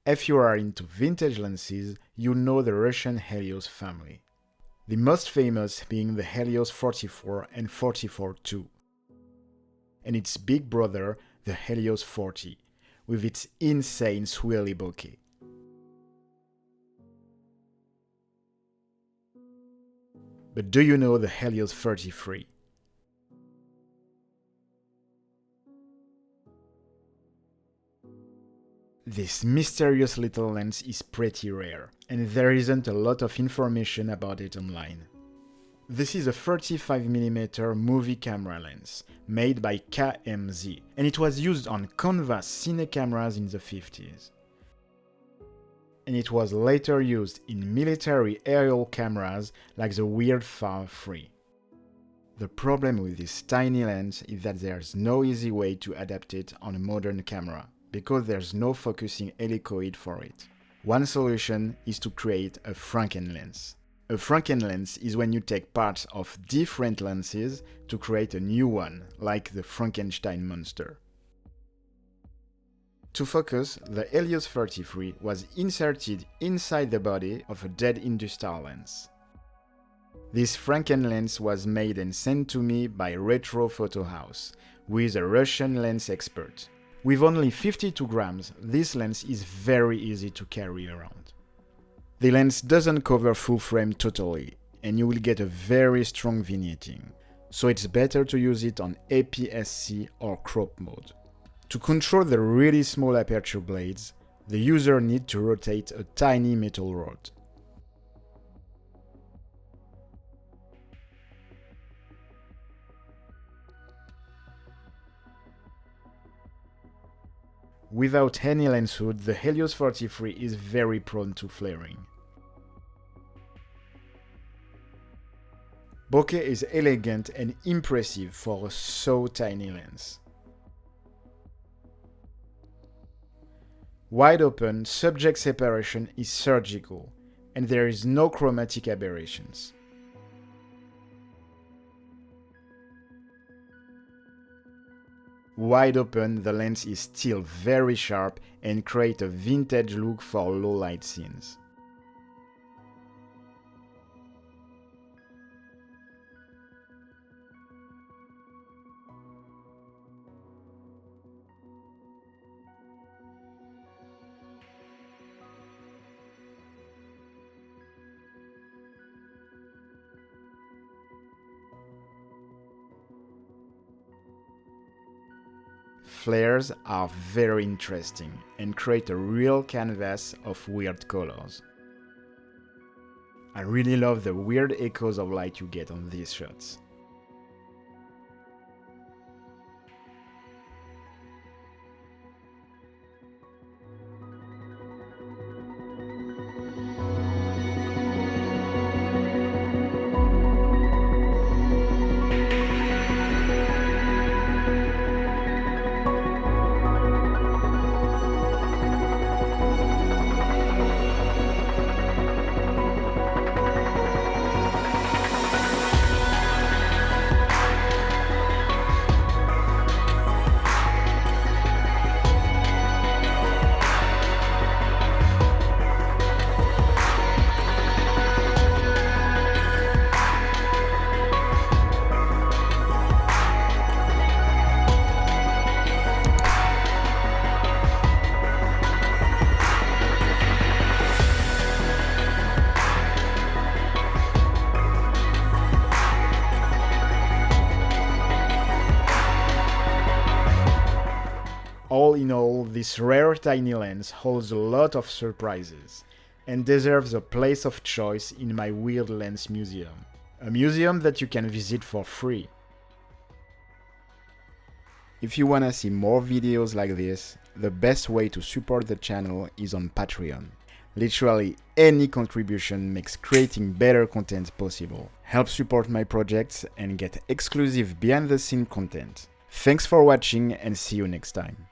If you are into vintage lenses, you know the Russian Helios family. The most famous being the Helios-34 and 44-2, and its big brother, the Helios-40, with its insane swirly bokeh. But do you know the Helios-33? This mysterious little lens is pretty rare, and there isn't a lot of information about it online. This is a 35mm movie camera lens, made by KMZ, and it was used on canvas cine cameras in the 50s. And it was later used in military aerial cameras like the Weird Far 3. The problem with this tiny lens is that there's no easy way to adapt it on a modern camera, because there's no focusing helicoid for it. One solution is to create a Franken-lens. A Franken-lens is when you take parts of different lenses to create a new one, like the Frankenstein monster. To focus, the Helios-33 was inserted inside the body of a dead industrial lens. This Franken-lens was made and sent to me by Retro Photo House, who is a Russian lens expert. With only 52 grams, this lens is very easy to carry around. The lens doesn't cover full frame totally, and you will get a very strong vignetting, so it's better to use it on APS-C or crop mode. To control the really small aperture blades, the user needs to rotate a tiny metal rod. Without any lens hood, the Helios-33 is very prone to flaring. Bokeh is elegant and impressive for a so tiny lens. Wide open, subject separation is surgical, and there is no chromatic aberrations. Wide open, the lens is still very sharp and creates a vintage look for low light scenes. Flares are very interesting and create a real canvas of weird colors. I really love the weird echoes of light you get on these shots. All in all, this rare tiny lens holds a lot of surprises and deserves a place of choice in my Weird Lens museum, a museum that you can visit for free. If you wanna see more videos like this, the best way to support the channel is on Patreon. Literally any contribution makes creating better content possible. Help support my projects and get exclusive behind-the-scenes content. Thanks for watching and see you next time.